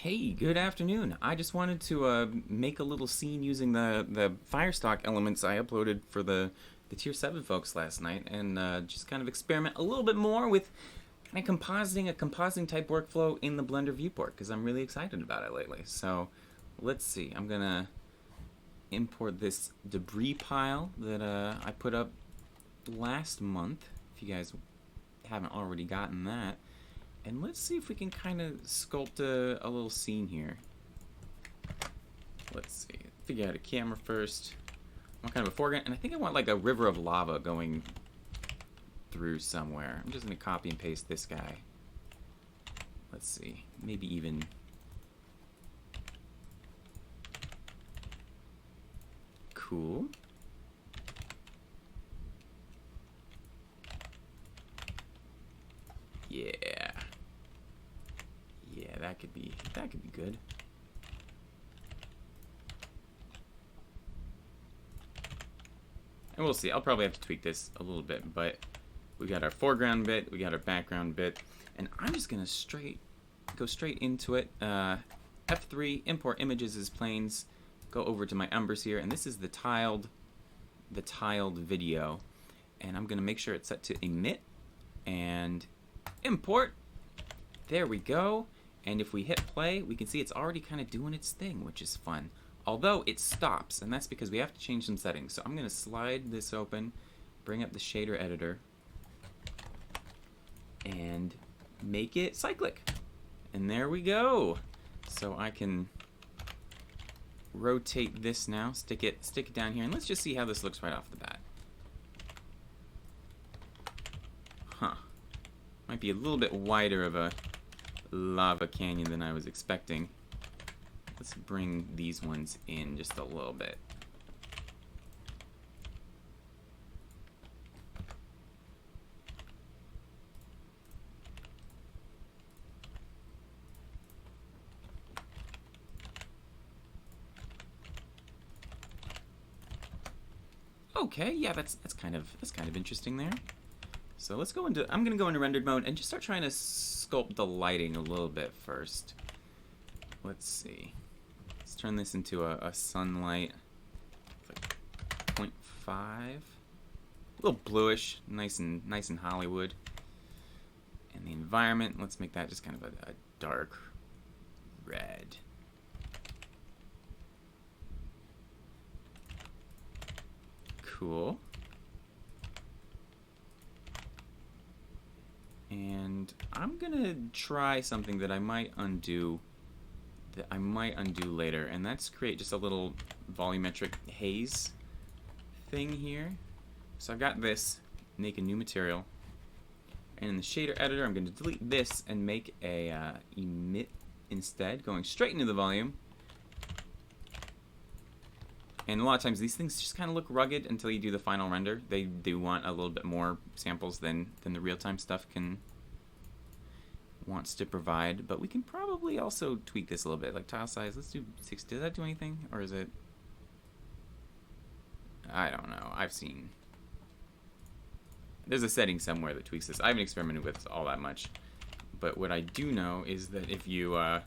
Hey, good afternoon. I just wanted to make a little scene using the Firestock elements I uploaded for the Tier 7 folks last night, and just kind of experiment a little bit more with kind of compositing a compositing type workflow in the Blender viewport, because I'm really excited about it lately. So let's see. I'm going to import this debris pile that I put up last month, if you guys haven't already gotten that. And let's see if we can kind of sculpt a little scene here. Let's see. Figure out a camera first. I want kind of a foreground. And I think I want like a river of lava going through somewhere. I'm just going to copy and paste this guy. Let's see. Maybe even... Cool. Yeah. Yeah, that could be good. And we'll see. I'll probably have to tweak this a little bit, but we got our foreground bit, we got our background bit, and I'm just gonna go straight into it. F3, import images as planes. Go over to my umbers here, and this is the tiled video, and I'm gonna make sure it's set to emit and import. There we go. And if we hit play, we can see it's already kind of doing its thing, which is fun. Although it stops, and that's because we have to change some settings. So I'm going to slide this open, bring up the shader editor, and make it cyclic. And there we go. So I can rotate this now, stick it down here, and let's just see how this looks right off the bat. Huh. Might be a little bit wider of a lava canyon than I was expecting. Let's bring these ones in just a little bit. Okay, yeah, that's kind of interesting there. So let's go into, I'm gonna go into rendered mode and just start trying to sculpt the lighting a little bit first. Let's see. Let's turn this into a sunlight, like 0.5. A little bluish, nice and Hollywood. And the environment, let's make that just kind of a dark red. Cool. And I'm gonna try something that I might undo later, and that's create just a little volumetric haze thing here. So I've got this, make a new material, and in the shader editor I'm going to delete this and make a emit instead, going straight into the volume. And a lot of times these things just kind of look rugged until you do the final render. They do want a little bit more samples than the real-time stuff wants to provide, but we can probably also tweak this a little bit. Like tile size, let's do 6. Does that do anything, or is it? I don't know. There's a setting somewhere that tweaks this. I haven't experimented with this all that much, but what I do know is that if you let's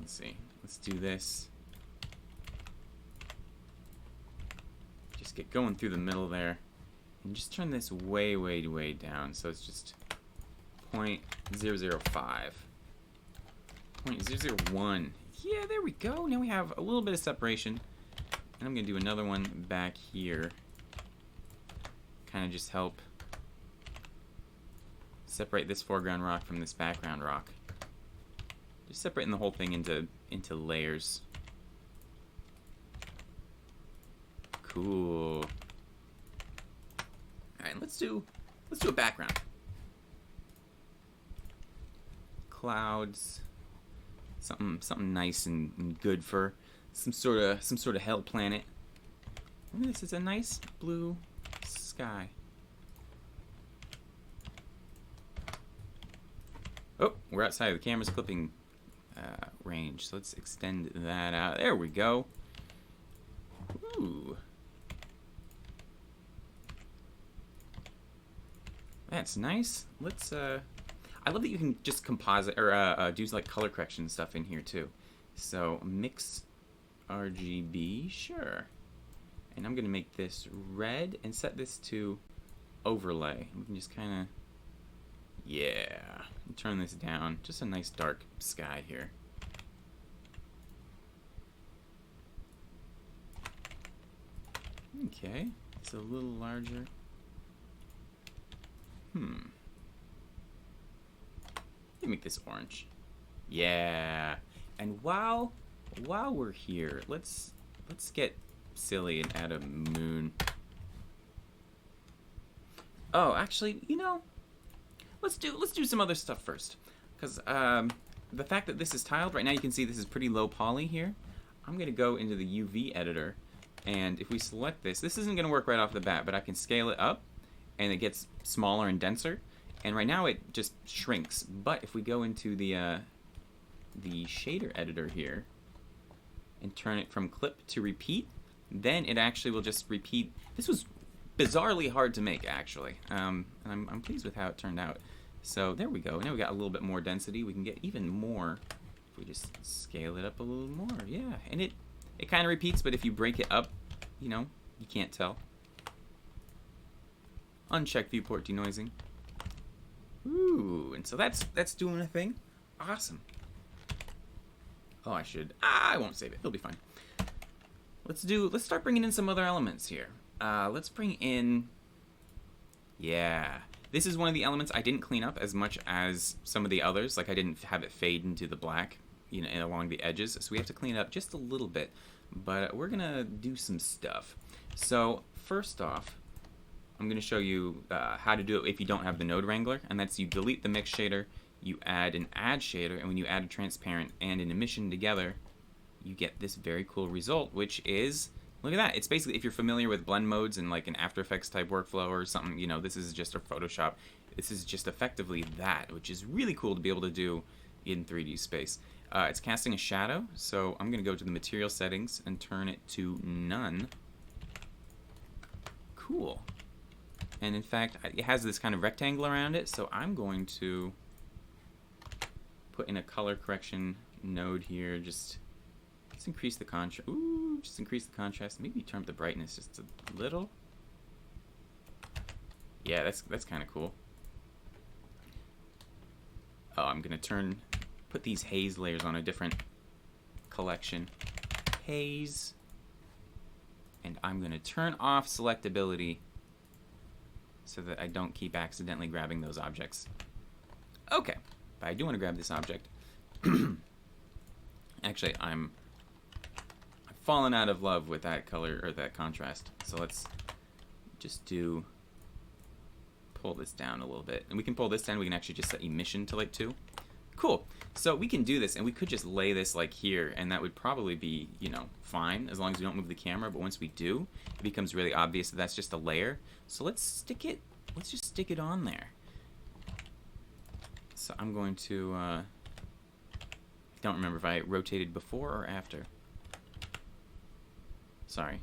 see. Let's do this. Just get going through the middle there. And just turn this way, way, way down. So it's just 0.005. 0.001. Yeah, there we go. Now we have a little bit of separation. And I'm going to do another one back here. Kind of just help separate this foreground rock from this background rock. Just separating the whole thing into layers. Cool. Alright, let's do a background. Clouds. Something nice and good for some sort of hell planet. Look at this, it's a nice blue sky. Oh, we're outside of the camera's clipping range, so let's extend that out. There we go. Ooh. That's nice. Let's I love that you can just composite or do like color correction stuff in here too. So mix RGB, sure. And I'm gonna make this red and set this to overlay. We can just kind of, yeah, turn this down. Just a nice dark sky here. Okay, it's a little larger. Let me make this orange. Yeah. And while we're here, let's get silly and add a moon. Oh, actually, you know, let's do some other stuff first, because the fact that this is tiled right now, you can see this is pretty low poly here. I'm gonna go into the UV editor, and if we select this isn't gonna work right off the bat, but I can scale it up, and it gets smaller and denser. And right now it just shrinks. But if we go into the shader editor here and turn it from clip to repeat, then it actually will just repeat. This was bizarrely hard to make, actually. And I'm pleased with how it turned out. So there we go. Now we got a little bit more density. We can get even more if we just scale it up a little more. Yeah, and it kind of repeats, but if you break it up, you know, you can't tell. Uncheck viewport denoising. Ooh, and so that's doing a thing. Awesome. Oh, I won't save it. It'll be fine. Let's start bringing in some other elements here. Let's bring in, yeah. This is one of the elements I didn't clean up as much as some of the others. Like I didn't have it fade into the black, you know, along the edges. So we have to clean it up just a little bit. But we're gonna do some stuff. So first off, I'm going to show you how to do it if you don't have the node wrangler, and that's you delete the mix shader, you add an add shader, and when you add a transparent and an emission together, you get this very cool result, which is, look at that. It's basically, if you're familiar with blend modes and like an After Effects type workflow or something, you know, this is just a Photoshop. This is just effectively that, which is really cool to be able to do in 3D space. It's casting a shadow, so I'm going to go to the material settings and turn it to none. Cool. And in fact, it has this kind of rectangle around it, so I'm going to put in a color correction node here. Just increase the contrast. Ooh, just increase the contrast. Maybe turn up the brightness just a little. Yeah, that's kind of cool. Oh, I'm gonna put these haze layers on a different collection. Haze. And I'm gonna turn off selectability, so that I don't keep accidentally grabbing those objects. Okay, but I do want to grab this object. Actually, I've fallen out of love with that color, or that contrast. So let's just pull this down a little bit. And we can pull this down, we can actually just set emission to like 2. Cool, so we can do this, and we could just lay this like here, and that would probably be, you know, fine, as long as we don't move the camera, but once we do, it becomes really obvious that that's just a layer. So let's just stick it on there. So I'm going to, I don't remember if I rotated before or after. Sorry.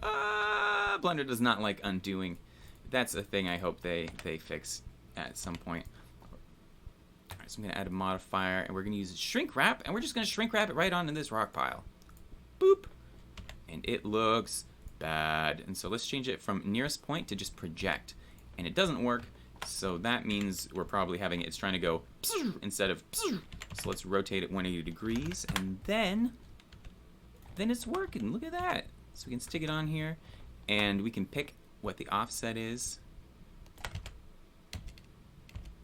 Blender does not like undoing. That's a thing I hope they fix at some point. Alright, so I'm going to add a modifier, and we're going to use shrink wrap, and we're just going to shrink wrap it right onto this rock pile. Boop. And it looks bad. And so let's change it from nearest point to just project. And it doesn't work, so that means we're probably having it's trying to go instead of. So let's rotate it 180 degrees, and then it's working. Look at that. So we can stick it on here, and we can pick what the offset is.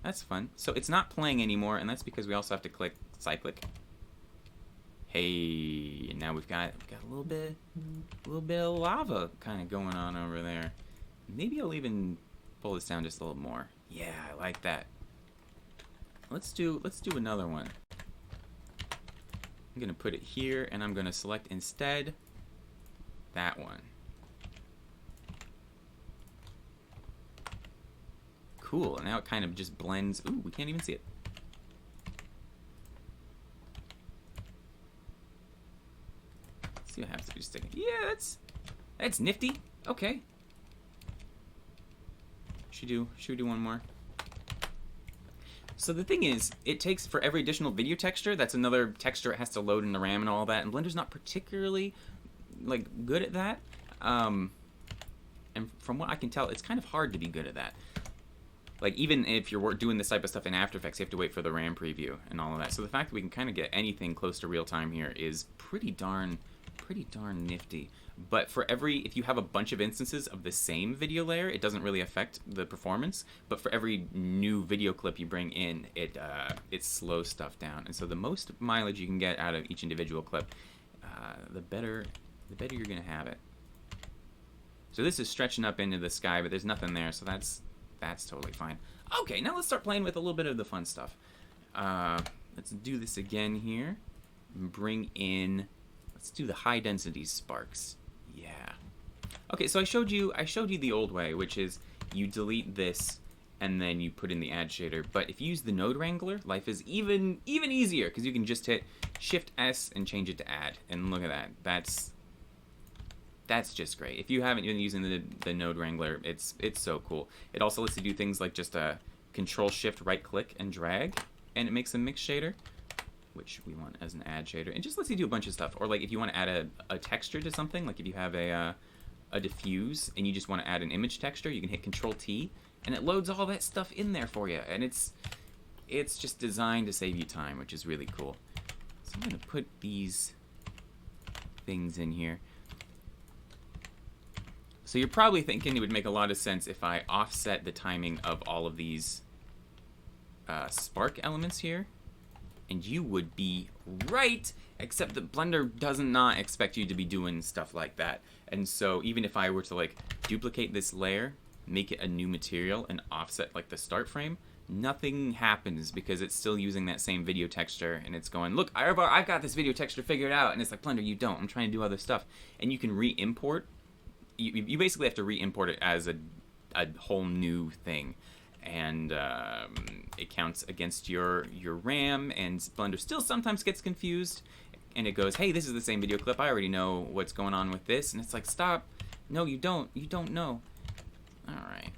That's fun. So it's not playing anymore, and that's because we also have to click cyclic. Hey, and now we've got a little bit of lava kind of going on over there. Maybe I'll even pull this down just a little more. Yeah, I like that. Let's do another one. I'm gonna put it here, and I'm gonna select instead that one. Cool, and now it kind of just blends. Ooh, we can't even see it. Let's see what happens if we just stick it. Yeah, that's nifty. Okay. Should we do one more? So the thing is, it takes, for every additional video texture, that's another texture it has to load in the RAM and all that, and Blender's not particularly, like, good at that. And from what I can tell, it's kind of hard to be good at that. Like, even if you're doing this type of stuff in After Effects, you have to wait for the RAM preview and all of that. So the fact that we can kind of get anything close to real time here is pretty darn nifty. But for if you have a bunch of instances of the same video layer, it doesn't really affect the performance. But for every new video clip you bring in, it slows stuff down. And so the most mileage you can get out of each individual clip, the better you're gonna have it. So this is stretching up into the sky, but there's nothing there, so that's totally fine. Okay, now let's start playing with a little bit of the fun stuff. Let's do this again here. Bring in, let's do the high density sparks. Yeah. Okay, so I showed you the old way, which is you delete this and then you put in the add shader. But if you use the node wrangler, life is even easier, because you can just hit Shift S and change it to add. And look at that. That's just great. If you haven't been using the node wrangler, it's so cool. It also lets you do things like just Control Shift right click and drag, and it makes a mix shader, which we want as an add shader. It just lets you do a bunch of stuff. Or like if you want to add a texture to something, like if you have a diffuse and you just want to add an image texture, you can hit Control T, and it loads all that stuff in there for you. And it's just designed to save you time, which is really cool. So I'm gonna put these things in here. So you're probably thinking it would make a lot of sense if I offset the timing of all of these spark elements here. And you would be right, except that Blender does not expect you to be doing stuff like that. And so even if I were to like duplicate this layer, make it a new material, and offset like the start frame, nothing happens, because it's still using that same video texture, and it's going, look, I've got this video texture figured out. And it's like, Blender, you don't. I'm trying to do other stuff. And you can re-import. You basically have to re-import it as a whole new thing, and it counts against your RAM, and Blender still sometimes gets confused, and it goes, hey, this is the same video clip, I already know what's going on with this, and it's like, stop, no, you don't know. Alright.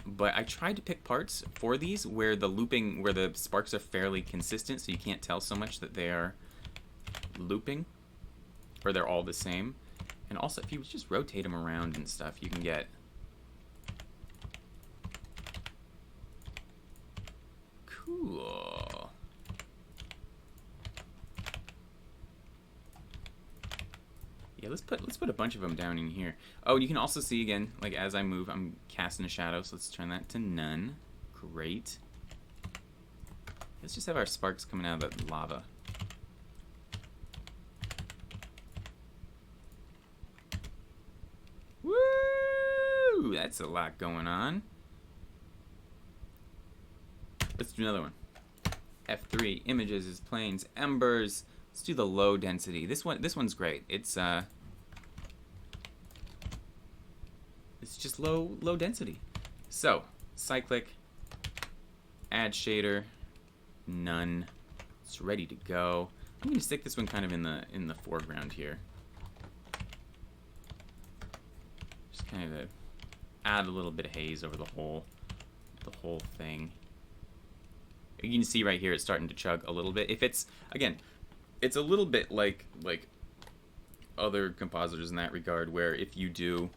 But I tried to pick parts for these where the sparks are fairly consistent, so you can't tell so much that they are looping, or they're all the same. And also, if you just rotate them around and stuff, you can get cool. Yeah, let's put a bunch of them down in here. Oh, you can also see again, like as I move, I'm casting a shadow. So let's turn that to none. Great. Let's just have our sparks coming out of the lava. Woo! That's a lot going on. Let's do another one. F3, images is planes, embers. Let's do the low density. This one's great. It's just low density. So, cyclic, add shader, none. It's ready to go. I'm gonna stick this one kind of in the foreground here. Kind of add a little bit of haze over the whole thing. You can see right here it's starting to chug a little bit. If it's, again, it's a little bit like other compositors in that regard, where if you do,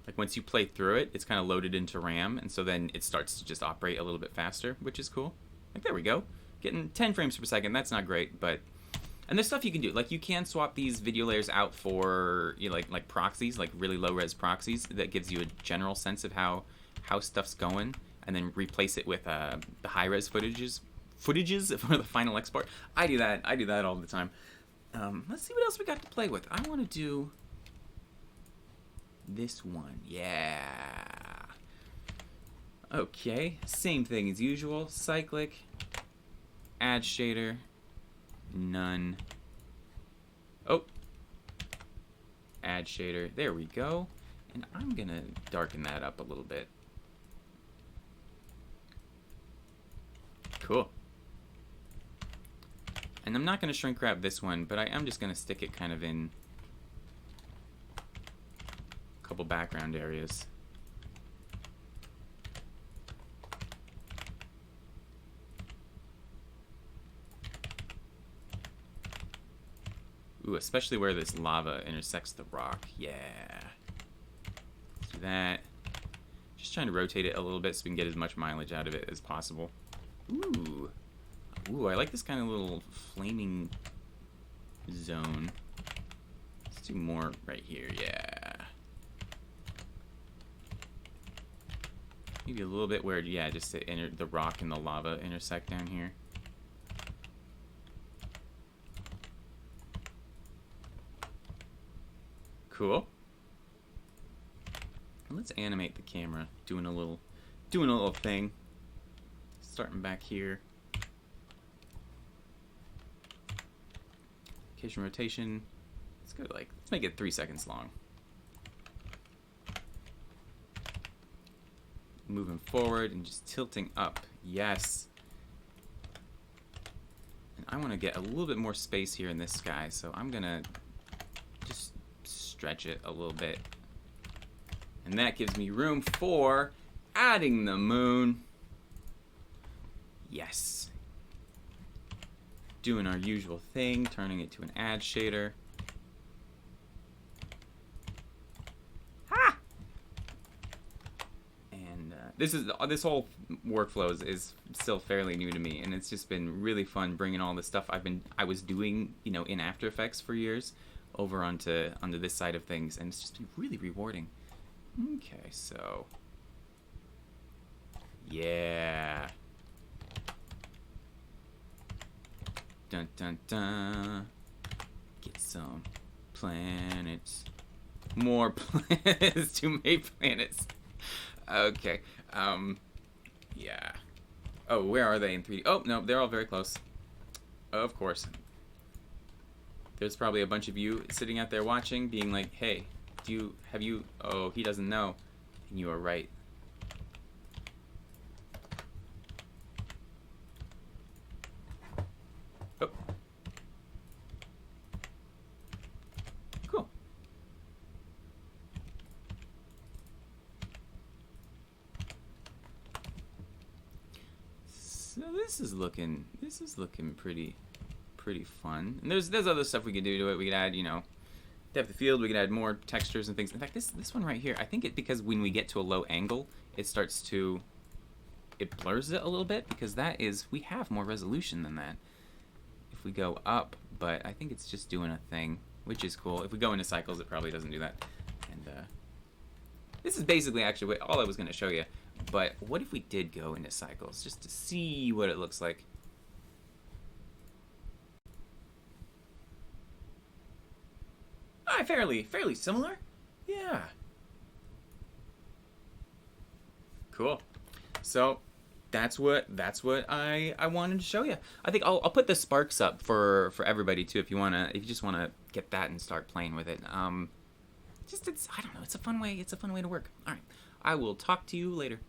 like once you play through it, it's kind of loaded into RAM, and so then it starts to just operate a little bit faster, which is cool. Like, there we go. Getting 10 frames per second, that's not great, but... And there's stuff you can do. Like, you can swap these video layers out for, you know, like proxies, like really low-res proxies, that gives you a general sense of how stuff's going, and then replace it with the high-res footages for the final export. I do that all the time. Let's see what else we got to play with. I want to do this one. Yeah. Okay, same thing as usual. Cyclic, add shader, none. Oh, add shader. There we go. And I'm gonna darken that up a little bit. Cool. And I'm not gonna shrink wrap this one, but I am just gonna stick it kind of in couple background areas. Ooh, especially where this lava intersects the rock. Yeah. Let's do that. Just trying to rotate it a little bit so we can get as much mileage out of it as possible. Ooh. Ooh, I like this kind of little flaming zone. Let's do more right here, yeah. Maybe a little bit where, yeah, just the rock and the lava intersect down here. Cool. And let's animate the camera, doing a little thing. Starting back here. Location rotation. Let's go let's make it 3 seconds long. Moving forward and just tilting up. Yes. And I want to get a little bit more space here in this sky, so I'm gonna just stretch it a little bit. And that gives me room for adding the moon. Yes. Doing our usual thing, turning it to an add shader. Ha! And this whole workflow is still fairly new to me, and it's just been really fun bringing all the stuff I was doing, you know, in After Effects for years over onto this side of things, and it's just been really rewarding. Okay, so yeah. Dun dun dun. Get some planets. More planets to make planets. Okay. Yeah. Oh, where are they in 3D? Oh, no, they're all very close. Of course. There's probably a bunch of you sitting out there watching, being like, hey, oh, he doesn't know. And you are right. Oh. Cool. So this is looking pretty fun. And there's other stuff we could do to it. We could add, you know, depth of field. We could add more textures and things. In fact, this one right here, I think because when we get to a low angle, it blurs it a little bit, because we have more resolution than that if we go up, but I think it's just doing a thing, which is cool. If we go into cycles, it probably doesn't do that. And this is basically actually all I was going to show you, but what if we did go into cycles just to see what it looks like? Fairly similar. Yeah. Cool. So that's what I wanted to show you. I think I'll put the sparks up for everybody too, if you just wanna get that and start playing with it. I don't know, it's a fun way to work. All right. I will talk to you later.